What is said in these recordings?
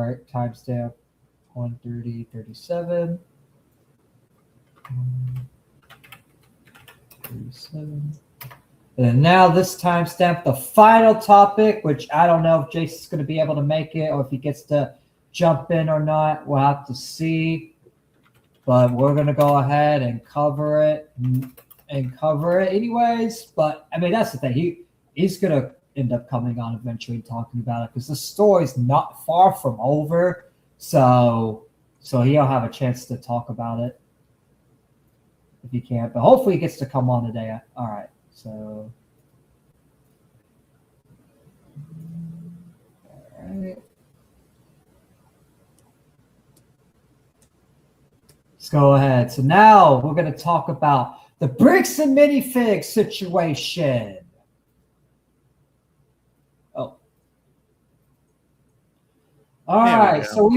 right, timestamp 1:30:37. 37. And now this timestamp, the final topic, which I don't know if Jason's going to be able to make it or if he gets to jump in or not. We'll have to see. But we're going to go ahead and cover it anyways. But I mean, that's the thing. He's going to end up coming on eventually and talking about it because the story's not far from over. So he'll have a chance to talk about it if he can. But hopefully he gets to come on today. All right. So, all right. Let's go ahead. So now we're going to talk about the bricks and minifigs situation. Oh. All right. So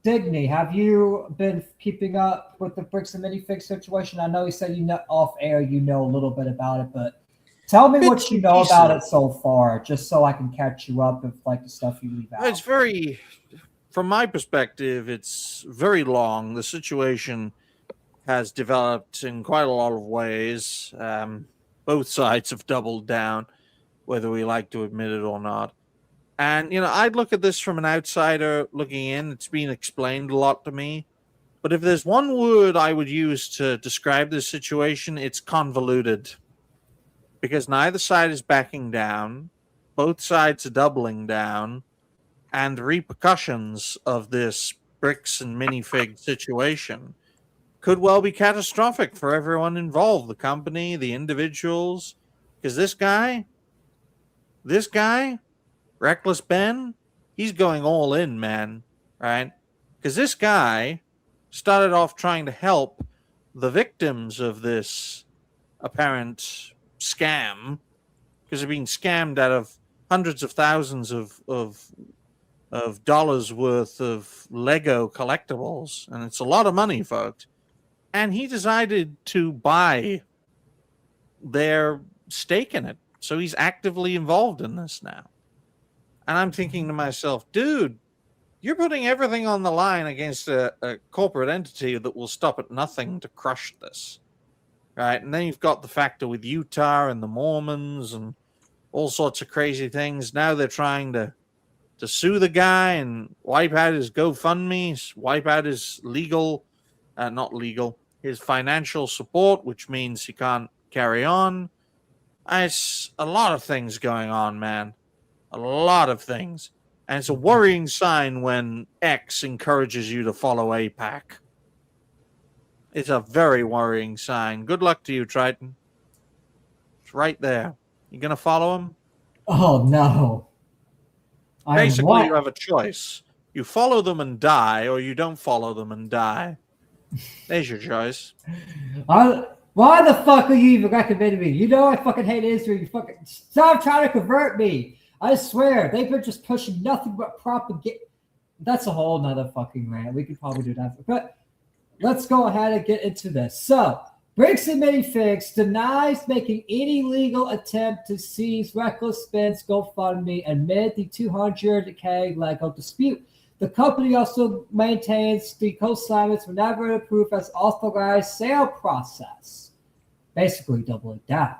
Digny, have you been keeping up with the bricks and minifig situation? I know you said off air you know a little bit about it, but tell me what you know about it so far, just so I can catch you up with like the stuff you leave out. It's very, from my perspective, it's very long. The situation has developed in quite a lot of ways. Both sides have doubled down, whether we like to admit it or not. And, I'd look at this from an outsider looking in. It's been explained a lot to me. But if there's one word I would use to describe this situation, it's convoluted. Because neither side is backing down. Both sides are doubling down. And the repercussions of this bricks and minifig situation could well be catastrophic for everyone involved. The company, the individuals. Because this guy, Reckless Ben, he's going all in, man, right? Because this guy started off trying to help the victims of this apparent scam, because they're being scammed out of hundreds of thousands of dollars worth of Lego collectibles, and it's a lot of money, folks. And he decided to buy their stake in it, so he's actively involved in this now. And I'm thinking to myself, dude, you're putting everything on the line against a corporate entity that will stop at nothing to crush this, right? And then you've got the factor with Utah and the Mormons and all sorts of crazy things. Now they're trying to sue the guy and wipe out his GoFundMe, wipe out his his financial support, which means he can't carry on. It's a lot of things going on, man. A lot of things. And it's a worrying sign when X encourages you to follow APAC. It's a very worrying sign. Good luck to you, Triton. It's right there. You going to follow him? Oh, no. Basically, you have a choice. You follow them and die, or you don't follow them and die. There's your choice. Why the fuck are you even recommending me? You know I fucking hate Israel. You fucking stop trying to convert me. I swear, they've been just pushing nothing but propaganda. That's a whole nother fucking rant. We could probably do that. But let's go ahead and get into this. So, Bricks and Minifigs denies making any legal attempt to seize Reckless Bens GoFundMe amid the $200K Lego dispute. The company also maintains the co-signments were never approved as authorized sale process. Basically doubling down.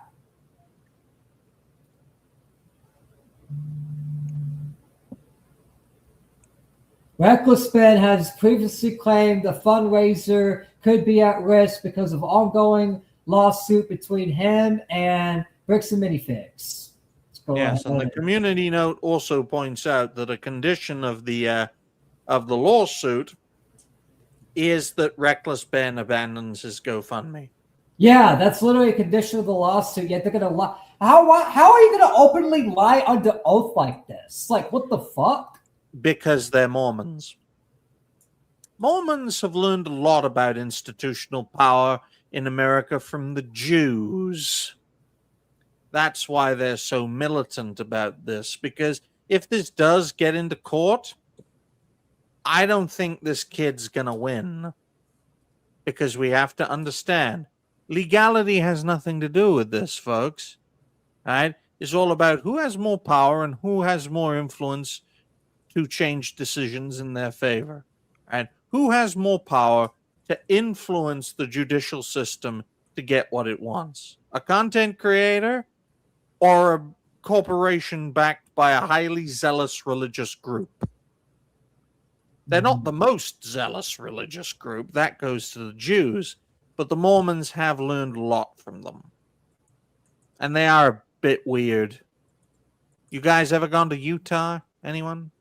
Reckless Ben has previously claimed the fundraiser could be at risk because of ongoing lawsuit between him and Bricks and Minifigs. Yes, and the community note also points out that a condition of the lawsuit is that Reckless Ben abandons his GoFundMe. Yeah, that's literally a condition of the lawsuit. Yet they're gonna lie. How are you gonna openly lie under oath like this? Like, what the fuck? Because they're Mormons. Mormons have learned a lot about institutional power in America from the Jews. That's why they're so militant about this. Because if this does get into court, I don't think this kid's going to win. Because we have to understand, legality has nothing to do with this, folks. Right? It's all about who has more power and who has more influence to change decisions in their favor. And who has more power to influence the judicial system to get what it wants? A content creator or a corporation backed by a highly zealous religious group? They're not the most zealous religious group. That goes to the Jews. But the Mormons have learned a lot from them. And they are a bit weird. You guys ever gone to Utah? Anyone?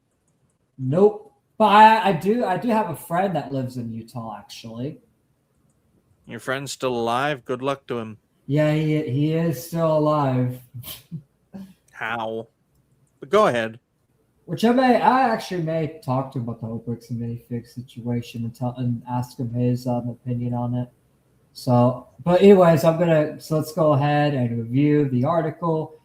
Nope. But I do have a friend that lives in Utah, actually. Your friend's still alive? Good luck to him. Yeah, he is still alive. How? But go ahead. Which I actually may talk to him about the whole bricks and minifigs situation and ask him his opinion on it. So, but anyways, let's go ahead and review the article.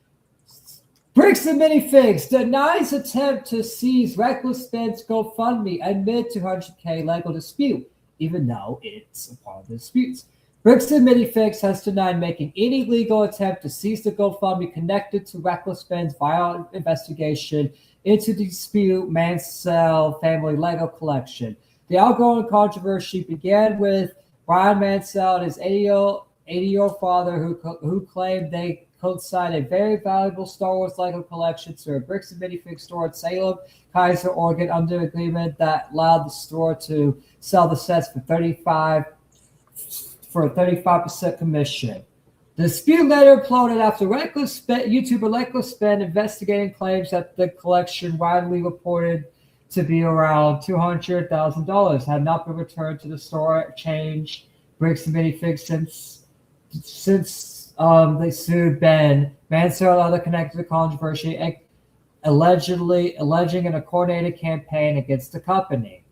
Bricks and Minifigs denies attempt to seize Reckless Bens GoFundMe amid $200K legal dispute, even though it's a part of the disputes. Bricks and Minifigs has denied making any legal attempt to seize the GoFundMe connected to Reckless Bens' violent investigation into the dispute Mansell family Lego collection. The ongoing controversy began with Brian Mansell and his 80-year-old father who claimed they co-signed a very valuable Star Wars Lego collection to a Bricks and Minifigs store in Salem, Kaiser, Oregon, under an agreement that allowed the store to sell the sets for a 35% commission. The dispute later imploded after YouTuber Reckless Ben investigating claims that the collection, widely reported to be around $200,000, had not been returned to the store change Bricks and Minifigs since they sued Ben. Mansell and others connected to the controversy, alleging a coordinated campaign against the company.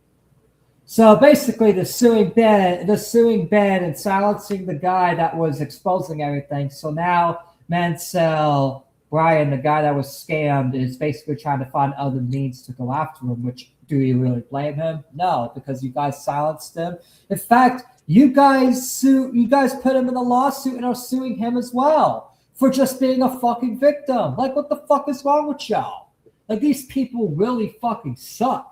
So basically, the suing Ben and silencing the guy that was exposing everything. So now Mansell, Brian, the guy that was scammed, is basically trying to find other means to go after him. Which, do you really blame him? No, because you guys silenced him. In fact, you guys put him in a lawsuit and are suing him as well for just being a fucking victim. Like, what the fuck is wrong with y'all? Like, these people really fucking suck.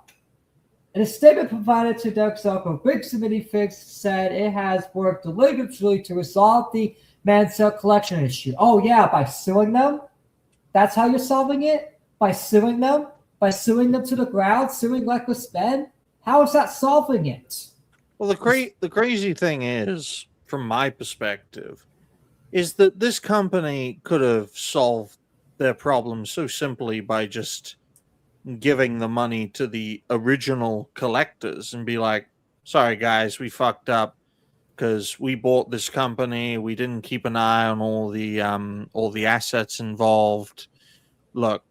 In a statement provided to Doug Zocco, Bricks and Minifigs said it has worked diligently to resolve the Mansell collection issue. Oh yeah, by suing them? That's how you're solving it? By suing them? By suing them to the ground? Suing Reckless Ben? How is that solving it? Well, the crazy thing is, from my perspective, is that this company could have solved their problem so simply by just giving the money to the original collectors and be like, sorry guys, we fucked up because we bought this company, we didn't keep an eye on all the assets involved. Look,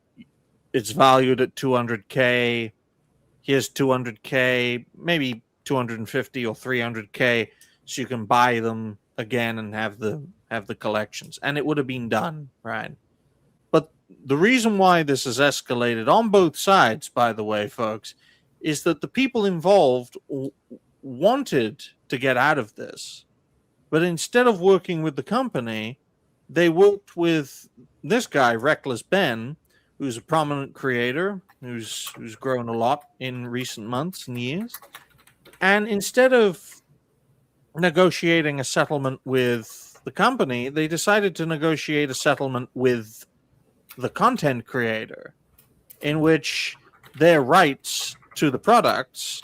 it's valued at $200K. Here's $200K, maybe 250 or 300K, so you can buy them again and have the collections, and it would have been done, right? But the reason why this has escalated on both sides, by the way, folks, is that the people involved wanted to get out of this, but instead of working with the company, they worked with this guy, Reckless Ben, who's a prominent creator, who's grown a lot in recent months and years. And instead of negotiating a settlement with the company, they decided to negotiate a settlement with the content creator, in which their rights to the products,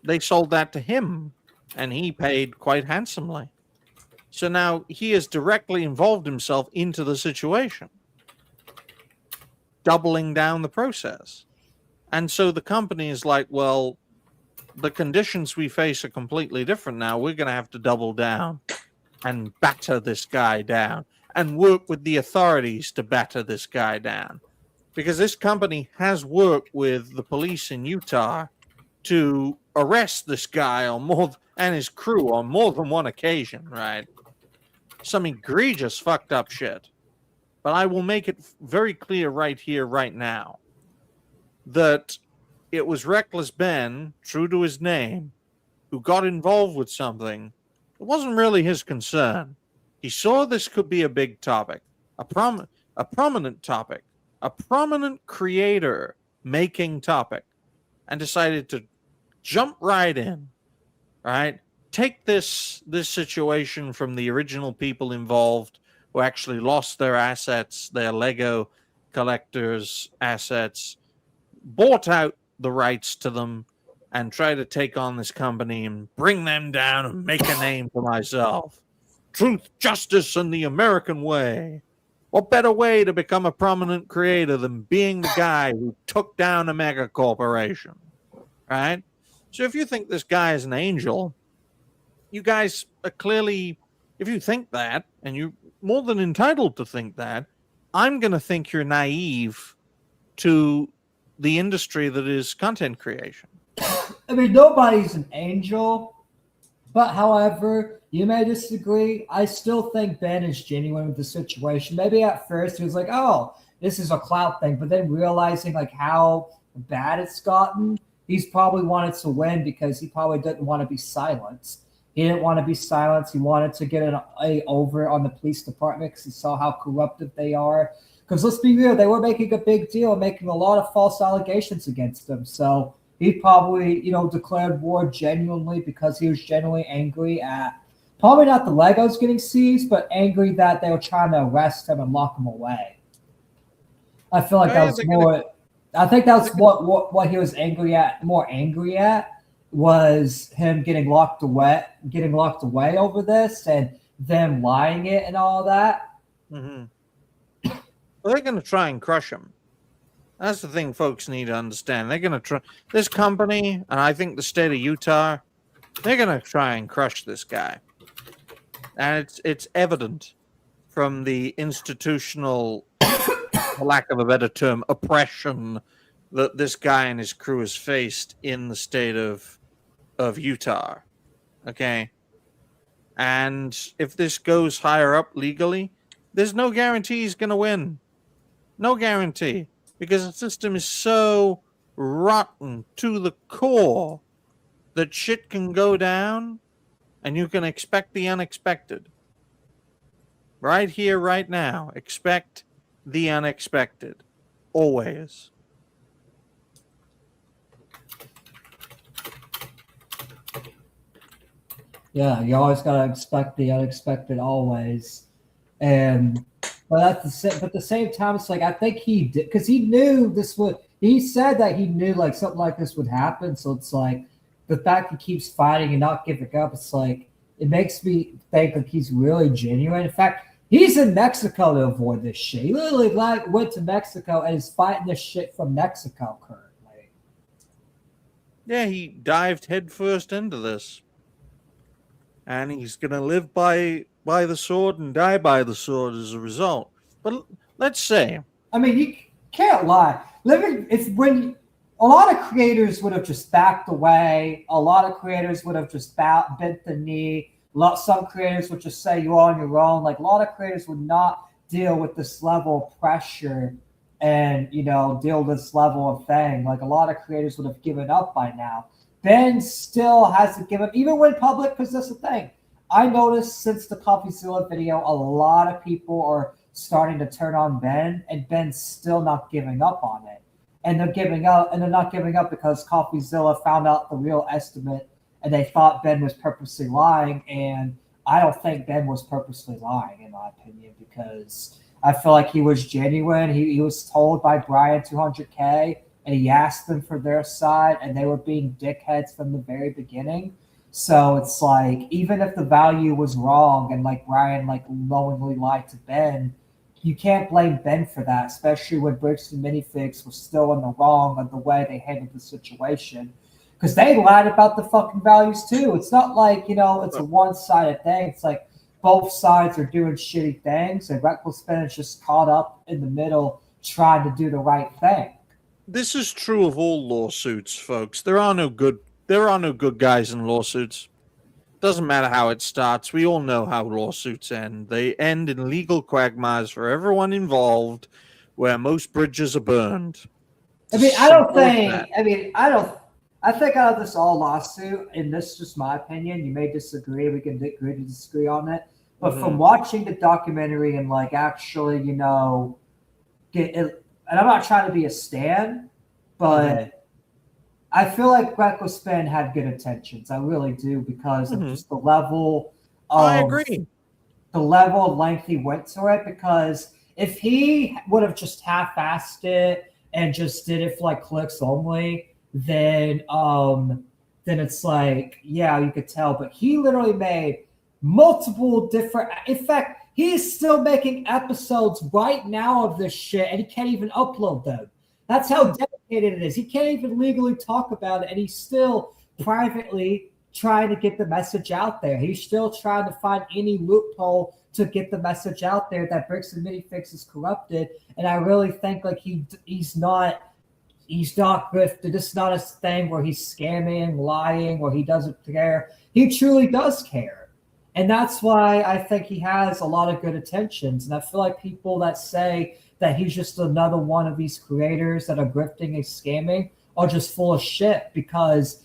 they sold that to him, and he paid quite handsomely. So now he has directly involved himself into the situation, doubling down the process. And so the company is like, well, the conditions we face are completely different now. We're going to have to double down and batter this guy down and work with the authorities to batter this guy down. Because this company has worked with the police in Utah to arrest this guy and his crew on more than one occasion, right? Some egregious fucked up shit. But I will make it very clear right here, right now, that it was Reckless Ben, true to his name, who got involved with something. It wasn't really his concern. He saw this could be a big topic, a prominent topic, a prominent creator making topic and decided to jump right in, right? Take this situation from the original people involved who actually lost their assets, their Lego collectors' assets, bought out the rights to them, and try to take on this company and bring them down and make a name for myself. Truth, justice, and the American way. What better way to become a prominent creator than being the guy who took down a mega corporation, right? So if you think this guy is an angel, you guys are clearly, if you think that, and you're more than entitled to think that, I'm going to think you're naive to the industry that is content creation. I mean, nobody's an angel, but however, you may disagree. I still think Ben is genuine with the situation. Maybe at first he was like, oh, this is a clout thing, but then realizing like how bad it's gotten, he's probably wanted to win because he probably didn't want to be silenced. He didn't want to be silenced. He wanted to get an A over on the police department because he saw how corrupted they are. Because let's be real, they were making a big deal, making a lot of false allegations against them. So he probably, declared war genuinely because he was genuinely angry at, probably not the Legos getting seized, but angry that they were trying to arrest him and lock him away. I feel like that was more, I think that's what he was angry at was him getting locked away over this and them lying it and all that. Mm-hmm. Well, they're going to try and crush him. That's the thing folks need to understand. They're going to try this company, and I think the state of Utah, they're going to try and crush this guy. And it's evident from the institutional, for lack of a better term, oppression that this guy and his crew has faced in the state of Utah. Okay? And if this goes higher up legally, there's no guarantee he's going to win. No guarantee. Because the system is so rotten to the core that shit can go down and you can expect the unexpected. Right here, right now. Expect the unexpected. Always. Yeah, you always gotta expect the unexpected always. But at the same time, it's like I think he did because he knew this would. He said that he knew like something like this would happen. So it's like the fact he keeps fighting and not giving up. It's like it makes me think like he's really genuine. In fact, he's in Mexico to avoid this shit. He literally went to Mexico and is fighting this shit from Mexico currently. Yeah, he dived headfirst into this, and he's gonna live by the sword and die by the sword as a result. But let's say, I mean, you can't lie. It's when a lot of creators would have just backed away. A lot of creators would have just bent the knee. Some creators would just say you're on your own. Like a lot of creators would not deal with this level of pressure and deal with this level of thing. Like a lot of creators would have given up by now. Ben still hasn't given, even when public, because that's the thing. I noticed since the CoffeeZilla video, a lot of people are starting to turn on Ben, and Ben's still not giving up on it. And they're giving up, and they're not giving up because CoffeeZilla found out the real estimate, and they thought Ben was purposely lying. And I don't think Ben was purposely lying, in my opinion, because I feel like he was genuine. He was told by Brian $200K, and he asked them for their side, and they were being dickheads from the very beginning. So it's like, even if the value was wrong and like Brian like knowingly lied to Ben, you can't blame Ben for that, especially when Bricks and Minifigs was still in the wrong of the way they handled the situation. Because they lied about the fucking values too. It's not like, it's a one-sided thing. It's like both sides are doing shitty things, and Reckless Ben is just caught up in the middle trying to do the right thing. This is true of all lawsuits, folks. There are no good guys in lawsuits. Doesn't matter how it starts. We all know how lawsuits end. They end in legal quagmires for everyone involved, where most bridges are burned. I think out of this all lawsuit, and this is just my opinion, you may disagree, we can agree to disagree on it, but from watching the documentary and like actually, and I'm not trying to be a stan, but I feel like Reckless Ben had good intentions. I really do, because of just the level I of agree. the level of length he went to it. Because if he would have just half-assed it and just did it for like clicks only, then it's like, yeah, you could tell. But he literally made multiple different. In fact, he is still making episodes right now of this shit, and he can't even upload them. That's how dedicated it is. He can't even legally talk about it, and he's still privately trying to get the message out there. He's still trying to find any loophole to get the message out there that Bricks and Minifix is corrupted. And I really think like he's not grifted. This is not a thing where he's scamming, lying, or he doesn't care. He truly does care. And that's why I think he has a lot of good intentions. And I feel like people that say that he's just another one of these creators that are grifting and scamming are just full of shit, because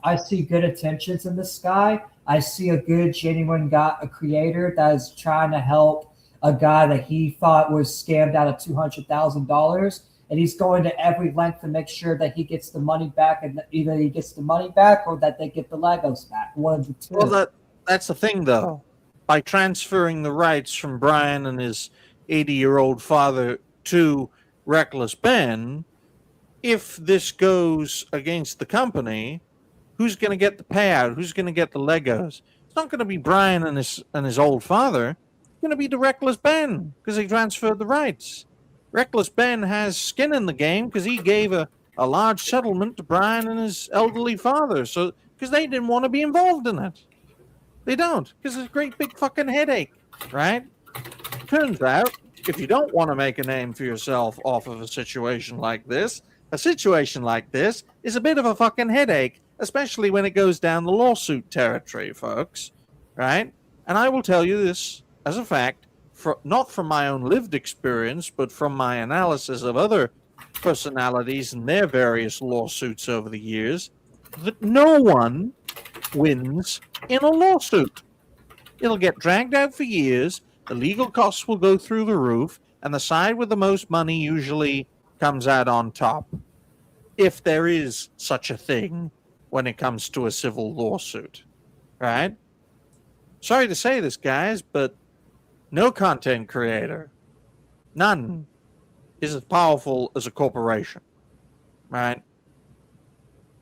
I see good intentions in this guy. I see a good, genuine guy, a creator that is trying to help a guy that he thought was scammed out of $200,000. And he's going to every length to make sure that he gets the money back, and either he gets the money back or that they get the Legos back. One of the two. Well, that's the thing, though. By transferring the rights from Brian and his 80-year-old father to Reckless Ben, if this goes against the company, who's going to get the payout? Who's going to get the Legos? It's not going to be Brian and his old father. It's going to be the Reckless Ben, because he transferred the rights. Reckless Ben has skin in the game because he gave a large settlement to Brian and his elderly father, so because they didn't want to be involved in it. They don't, because it's a great big fucking headache, right? Turns out, if you don't want to make a name for yourself off of a situation like this is a bit of a fucking headache, especially when it goes down the lawsuit territory, folks, right? And I will tell you this as a fact, not from my own lived experience, but from my analysis of other personalities and their various lawsuits over the years, that no one wins in a lawsuit. It'll get dragged out for years, the legal costs will go through the roof, and the side with the most money usually comes out on top, if there is such a thing when it comes to a civil lawsuit, right? Sorry to say this, guys, but no content creator, none, is as powerful as a corporation, right?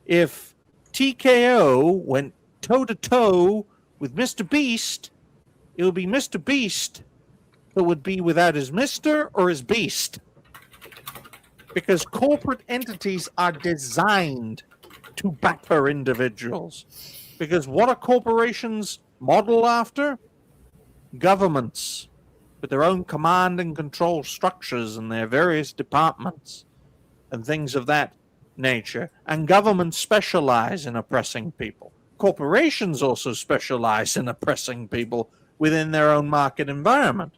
If TKO went toe-to-toe with Mr. Beast, it would be Mr. Beast that would be without his Mr. or his Beast. Because corporate entities are designed to batter individuals. Because what are corporations modeled after? Governments, with their own command and control structures and their various departments and things of that nature. And governments specialize in oppressing people. Corporations also specialize in oppressing people within their own market environment.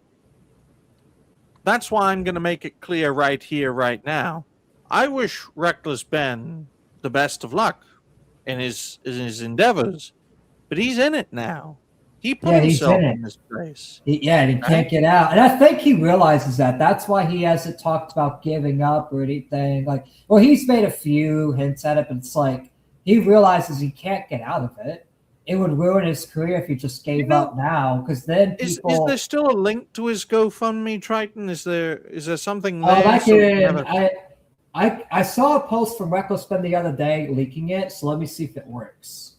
That's why I'm going to make it clear right here, right now. I wish Reckless Ben the best of luck in his endeavors, but he's in it now. He put himself in this place. And he can't get out. And I think he realizes that. That's why he hasn't talked about giving up or anything. He's made a few hints at it, but it's like he realizes he can't get out of it. It would ruin his career if he just gave up now, because then people... Is there still a link to his GoFundMe, Triton? Is there something there? I saw a post from Reckless Ben the other day leaking it, so let me see if it works.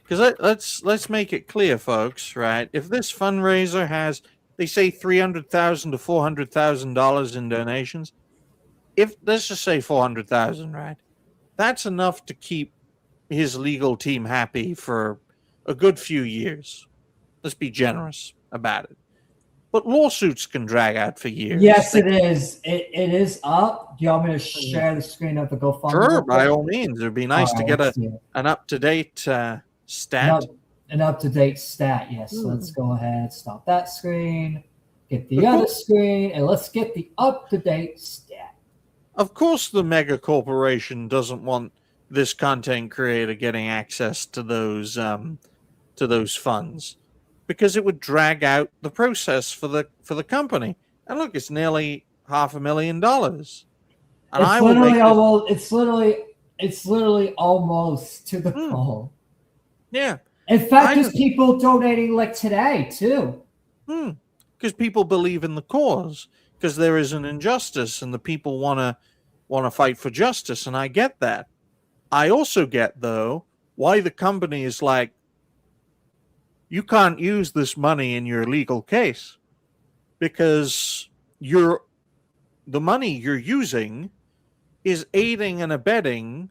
Because let's make it clear, folks, right? If this fundraiser has, they say $300,000 to $400,000 in donations, let's just say $400,000, right? That's enough to keep his legal team happy for a good few years. Let's be generous about it. But lawsuits can drag out for years. Yes, it is. It is up. Do you want me to share the screen of the GoFundMe? Sure, by all means. It'd be nice to get an up-to-date stat. An up-to-date stat, yes. So let's go ahead, stop that screen, get the other screen, and let's get the up-to-date stat. Of course the mega corporation doesn't want this content creator getting access to those funds, because it would drag out the process for the company. And look, it's nearly $500,000. And I will make it's literally almost to the Hmm. goal. Yeah. In fact, there's people donating like today too. Because people believe in the cause, because there is an injustice and the people want to fight for justice, and I get that. I also get, though, why the company is like, you can't use this money in your legal case because the money you're using is aiding and abetting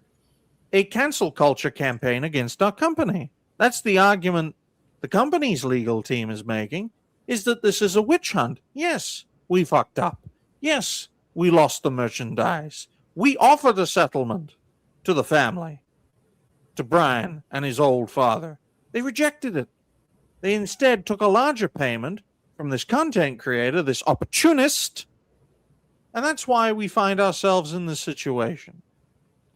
a cancel culture campaign against our company. That's the argument the company's legal team is making, is that this is a witch hunt. Yes, we fucked up. Yes, we lost the merchandise. We offered a settlement to the family, to Brian and his old father. They rejected it. They instead took a larger payment from this content creator, this opportunist, and that's why we find ourselves in this situation.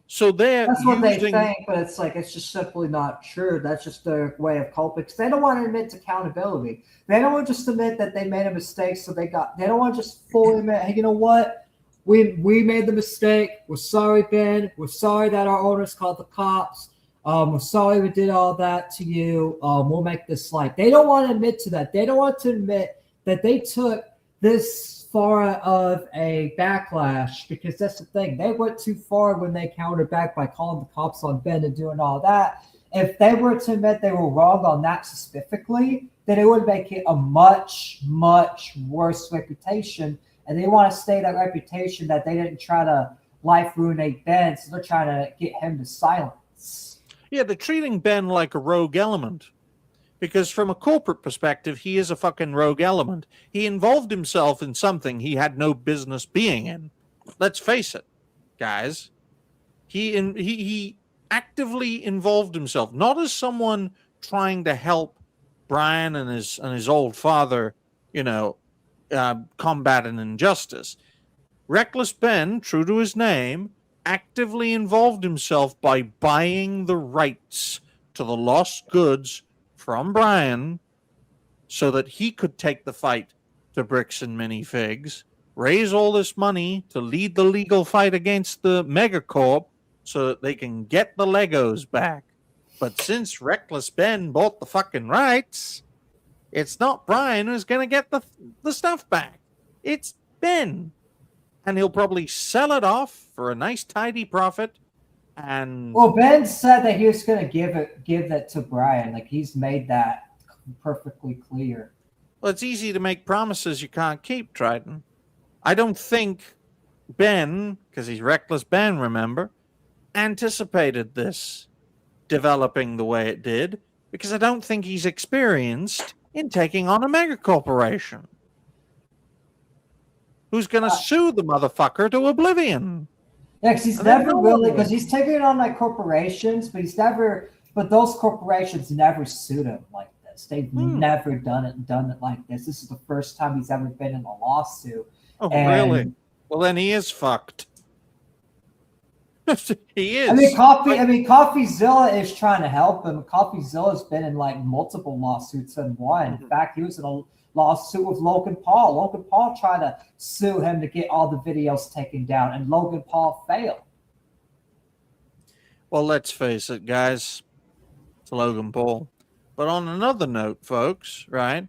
So they're That's what they using. think, but it's like it's just simply not true. That's just their way of coping. Because they don't want to admit accountability. They don't want to just admit that they made a mistake. So they don't want to just fully admit, hey, you know what? We made the mistake. We're sorry, Ben. We're sorry that our owners called the cops. We're sorry we did all that to you. We'll make this right. They don't want to admit to that. They don't want to admit that they took this far of a backlash, because that's the thing. They went too far when they countered back by calling the cops on Ben and doing all that. If they were to admit they were wrong on that specifically, then it would make it a much, much worse reputation. And they want to stay that reputation that they didn't try to life ruinate Ben, so they're trying to get him to silence. Yeah, they're treating Ben like a rogue element. Because from a corporate perspective, he is a fucking rogue element. He involved himself in something he had no business being in. Let's face it, guys. He actively involved himself, not as someone trying to help Brian and his old father, combat an injustice. Reckless Ben, true to his name, actively involved himself by buying the rights to the lost goods from Brian so that he could take the fight to bricks and minifigs, raise all this money to lead the legal fight against the megacorp so that they can get the Legos back. But since Reckless Ben bought the fucking rights, it's not Brian who's going to get the stuff back. It's Ben. And he'll probably sell it off for a nice tidy profit. And well, Ben said that he was going to give that to Brian. Like, he's made that perfectly clear. Well, it's easy to make promises you can't keep, Triton. I don't think Ben, because he's Reckless Ben, remember, anticipated this developing the way it did, because I don't think he's experienced in taking on a mega corporation who's going to sue the motherfucker to oblivion. Yeah, because he's because he's taking on like corporations, but those corporations never sued him like this. They've never done it like this. This is the first time he's ever been in a lawsuit. Oh, really? Well, then he is fucked. He is. CoffeeZilla is trying to help him. CoffeeZilla's been in like multiple lawsuits and won. In fact, he was in a lawsuit with Logan Paul. Logan Paul tried to sue him to get all the videos taken down, and Logan Paul failed. Well, let's face it, guys. It's Logan Paul. But on another note, folks, right?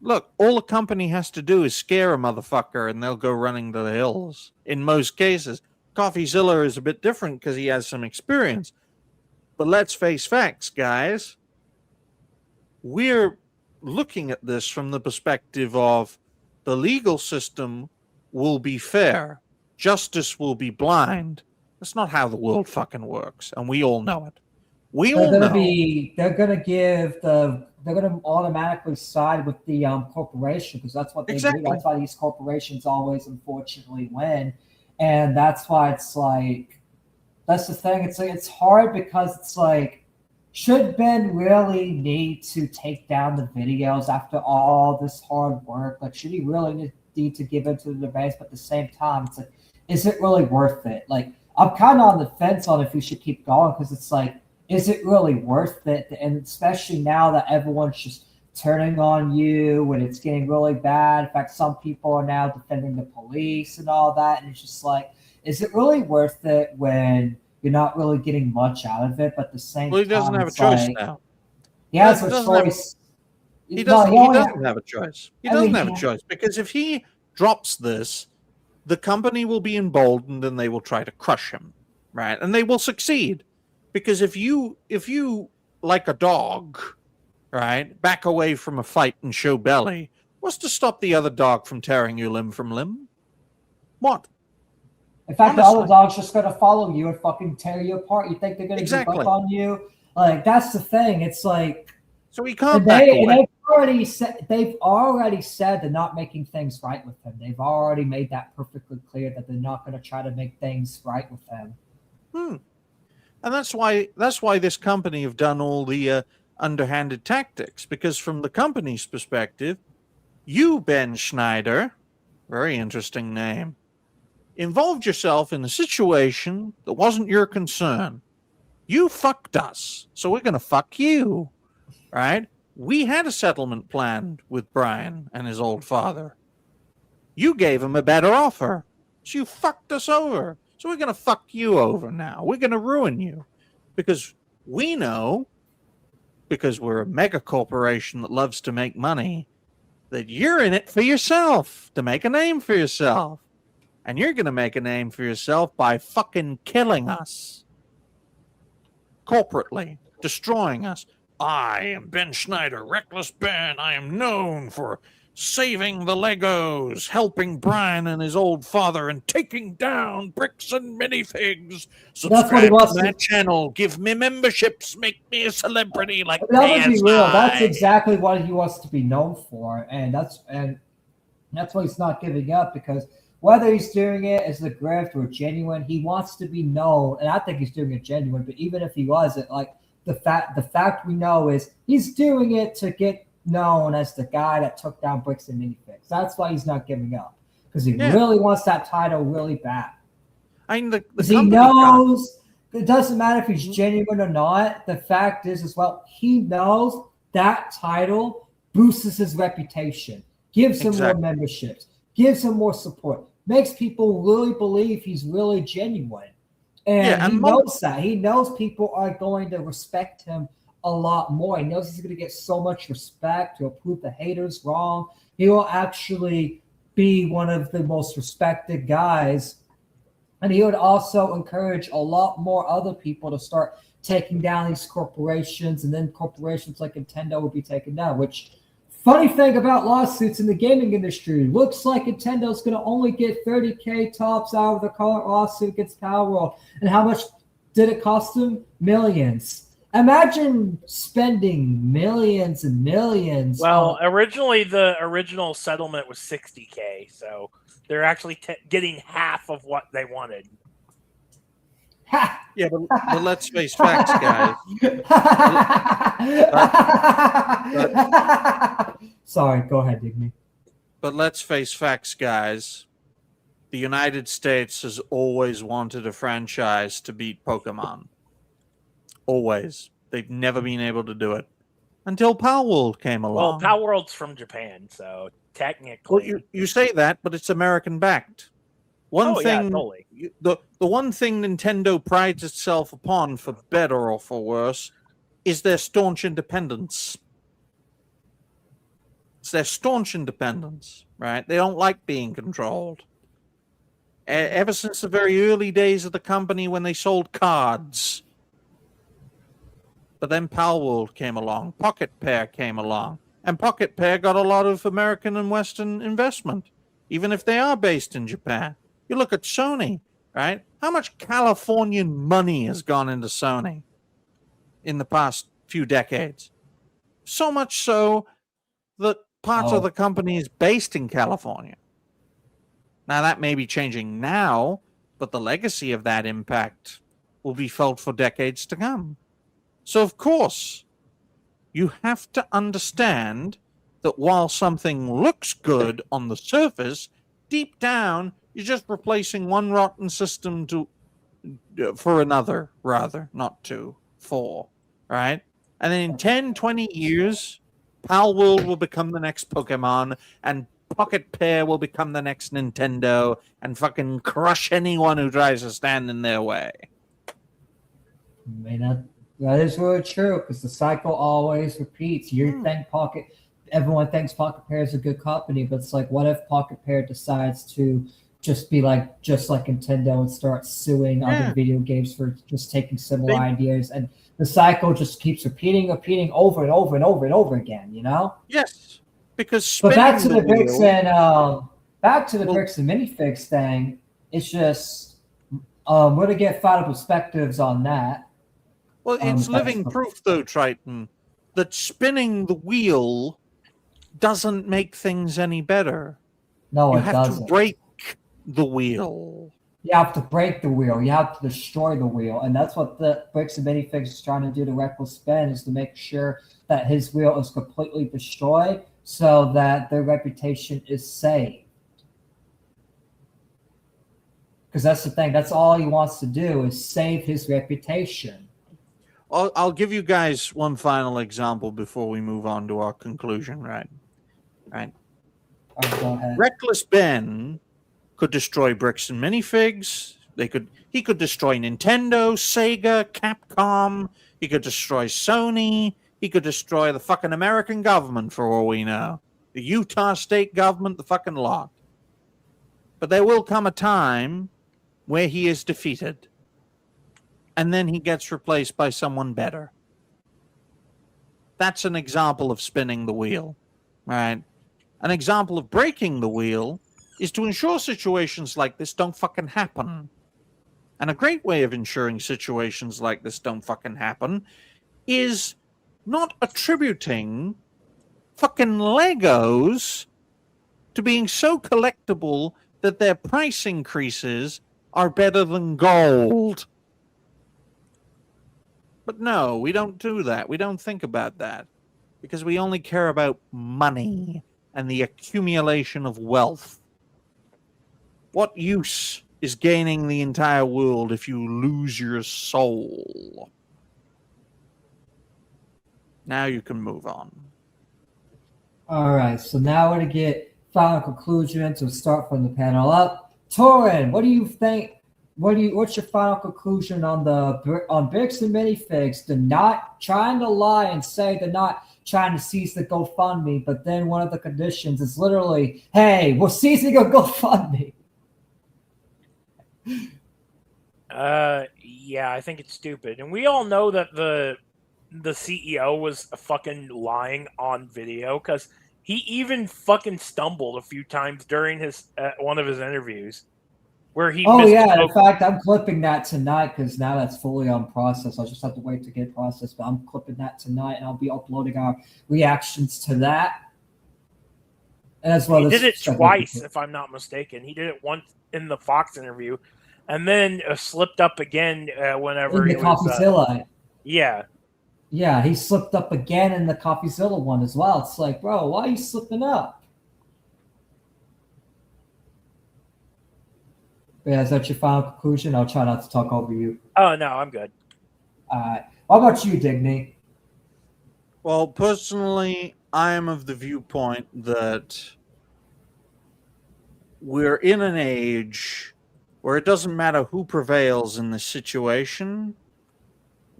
Look, all the company has to do is scare a motherfucker and they'll go running to the hills. In most cases. CoffeeZilla is a bit different because he has some experience. But let's face facts, guys. We're looking at this from the perspective of the legal system will be fair. Justice will be blind. That's not how the world fucking works, and we all know it. They're gonna automatically side with the corporation, because that's what they do. That's why these corporations always unfortunately win. And that's why it's like, that's the thing. It's like, it's hard because it's like, should Ben really need to take down the videos after all this hard work? Like, should he really need to give in to the demands? But at the same time, it's like, is it really worth it? Like, I'm kind of on the fence on if we should keep going, because it's like, is it really worth it? And especially now that everyone's just turning on you when it's getting really bad. In fact, some people are now defending the police and all that. And it's just like, is it really worth it when you're not really getting much out of it? But at the same Well, he doesn't time, have a it's choice like, now. he has He a doesn't have a choice. He No, doesn't. He doesn't have a choice. He doesn't have a choice because if he drops this, the company will be emboldened and they will try to crush him, right? And they will succeed because if you like a dog, right, back away from a fight and show belly, what's to stop the other dog from tearing you limb from limb? What? In fact, the other dog's just gonna follow you and fucking tear you apart. You think they're gonna give up on you? Like that's the thing. It's like. So he can't back away. They've already said they're not making things right with him. They've already made that perfectly clear that they're not going to try to make things right with him. And that's why this company have done all the underhanded tactics, because from the company's perspective, you, Ben Schneider, very interesting name, involved yourself in a situation that wasn't your concern. You fucked us, so we're going to fuck you. Right? We had a settlement planned with Brian and his old father. You gave him a better offer. So you fucked us over. So we're going to fuck you over now. We're going to ruin you. Because we know, because we're a mega corporation that loves to make money, that you're in it for yourself, to make a name for yourself. And you're going to make a name for yourself by fucking killing us. Corporately. Destroying us. I am Ben Schneider, Reckless Ben. I am known for saving the Legos, helping Brian and his old father, and taking down bricks and minifigs. Subscribe to my channel. Give me memberships. Make me a celebrity like Let's be real. That's exactly what he wants to be known for, and that's why he's not giving up. Because whether he's doing it as a grift or genuine, he wants to be known, and I think he's doing it genuine. But even if he wasn't, like. The fact we know is he's doing it to get known as the guy that took down bricks and minifigs. That's why he's not giving up, because he really wants that title really bad. I mean, he knows it doesn't matter if he's genuine or not. The fact is, as well, he knows that title boosts his reputation, gives him more memberships, gives him more support, makes people really believe he's really genuine. And he knows that. He knows people are going to respect him a lot more. He knows he's going to get so much respect. He'll prove the haters wrong. He will actually be one of the most respected guys. And he would also encourage a lot more other people to start taking down these corporations. And then corporations like Nintendo will be taken down, which... Funny thing about lawsuits in the gaming industry, looks like Nintendo's going to only get $30,000 tops out of the current lawsuit against Palworld. And how much did it cost them? Millions. Imagine spending millions and millions. Well, originally the original settlement was $60,000, so they're actually getting half of what they wanted. Yeah, but let's face facts, guys. Sorry, go ahead, Digby. But let's face facts, guys. The United States has always wanted a franchise to beat Pokemon. Always. They've never been able to do it. Until Palworld came along. Well, Palworld's from Japan, so technically... Well, you say that, but it's American-backed. The one thing Nintendo prides itself upon, for better or for worse, is their staunch independence. It's their staunch independence, right? They don't like being controlled. Ever since the very early days of the company when they sold cards. But then Palworld came along, Pocket Pair came along, and Pocket Pair got a lot of American and Western investment, even if they are based in Japan. You look at Sony, right? How much Californian money has gone into Sony in the past few decades? So much so that part of the company is based in California. Now, that may be changing now, but the legacy of that impact will be felt for decades to come. So, of course, you have to understand that while something looks good on the surface, deep down, you're just replacing one rotten system for another, rather, not two, four, right? And then in 10, 20 years, Pal World will become the next Pokemon, and Pocket Pair will become the next Nintendo, and fucking crush anyone who tries to stand in their way. That is really true, because the cycle always repeats. Everyone thinks Pocket Pair is a good company, but it's like, what if Pocket Pair decides to just be just like Nintendo and start suing other video games for just taking similar ideas, and the cycle just keeps repeating over and over and over and over again, you know? Yes, because But back to the wheel, bricks and minifigs thing, it's just we're gonna get final perspectives on that. well, it's living proof, though, Triton, that spinning the wheel doesn't make things any better. No, you it have doesn't. to break the wheel. You have to break the wheel. You have to destroy the wheel, and that's what the bricks and minifigs is trying to do to Reckless Ben, is to make sure that his wheel is completely destroyed, so that their reputation is saved. Because that's the thing. That's all he wants to do, is save his reputation. I'll give you guys one final example before we move on to our conclusion, right? All right, go ahead. Reckless Ben could destroy bricks and minifigs. He could destroy Nintendo, Sega, Capcom. He could destroy Sony. He could destroy the fucking American government, for all we know. The Utah state government, the fucking lot. But there will come a time where he is defeated. And then he gets replaced by someone better. That's an example of spinning the wheel, right? An example of breaking the wheel is to ensure situations like this don't fucking happen. And a great way of ensuring situations like this don't fucking happen is not attributing fucking Legos to being so collectible that their price increases are better than gold. But no, we don't do that. We don't think about that. Because we only care about money and the accumulation of wealth. What use is gaining the entire world if you lose your soul? Now you can move on. All right, so now we're going to get final conclusions. We'll start from the panel up. Torin, what do you think? What's your final conclusion on bricks and minifigs? They're not trying to lie and say they're not trying to seize the GoFundMe, but then one of the conditions is literally, hey, we're seizing a GoFundMe. Yeah, I think it's stupid, and we all know that the CEO was fucking lying on video, because he even fucking stumbled a few times during his one of his interviews where he. Oh yeah, in fact, I'm clipping that tonight because now that's fully on process. I'll just have to wait to get processed, but I'm clipping that tonight, and I'll be uploading our reactions to that. As well, he did it twice, if I'm not mistaken. He did it once in the Fox interview, and then slipped up again whenever in the CoffeeZilla. Yeah, he slipped up again in the CoffeeZilla one as well. It's like, bro, why are you slipping up? Yeah, is that your final conclusion? I'll try not to talk over you. Oh, no, I'm good. All right. What about you, Digny? Well, personally, I am of the viewpoint that we're in an age where it doesn't matter who prevails in the situation.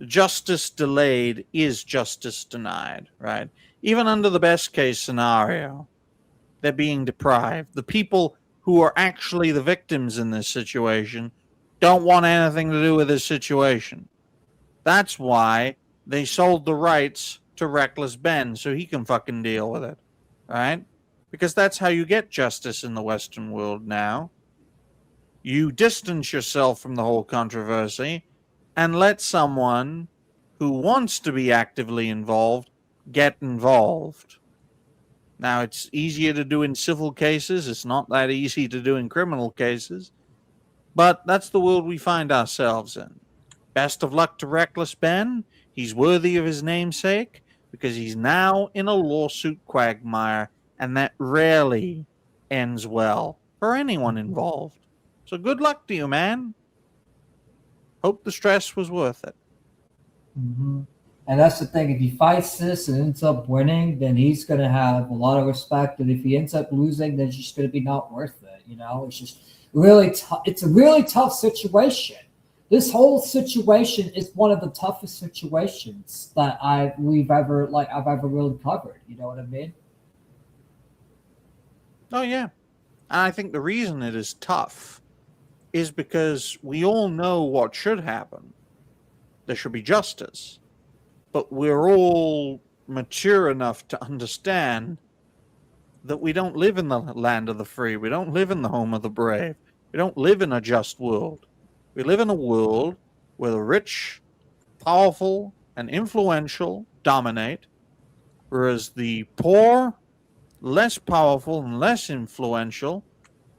Justice delayed is justice denied, right? Even under the best case scenario, they're being deprived. The people who are actually the victims in this situation don't want anything to do with this situation. That's why they sold the rights to Reckless Ben so he can fucking deal with it, right? Because that's how you get justice in the Western world now. You distance yourself from the whole controversy and let someone who wants to be actively involved get involved. Now, it's easier to do in civil cases. It's not that easy to do in criminal cases. But that's the world we find ourselves in. Best of luck to Reckless Ben. He's worthy of his namesake because he's now in a lawsuit quagmire, and that rarely ends well for anyone involved. So good luck to you, man. Hope the stress was worth it. Mm-hmm. And that's the thing. If he fights this and ends up winning, then he's going to have a lot of respect. And if he ends up losing, then it's just going to be not worth it. You know, it's just really tough. It's a really tough situation. This whole situation is one of the toughest situations that I've ever really covered. You know what I mean? Oh, yeah. And I think the reason it is tough is because we all know what should happen. There should be justice. But we're all mature enough to understand that we don't live in the land of the free. We don't live in the home of the brave. We don't live in a just world. We live in a world where the rich, powerful, and influential dominate, whereas the poor, less powerful, and less influential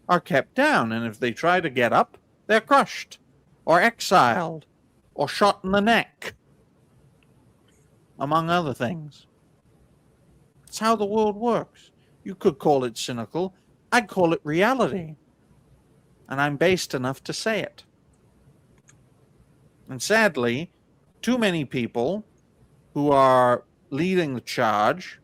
are kept down. And if they try to get up, they're crushed, or exiled, or shot in the neck, among other things. It's how the world works. You could call it cynical. I'd call it reality. And I'm based enough to say it. And sadly, too many people who are leading the charge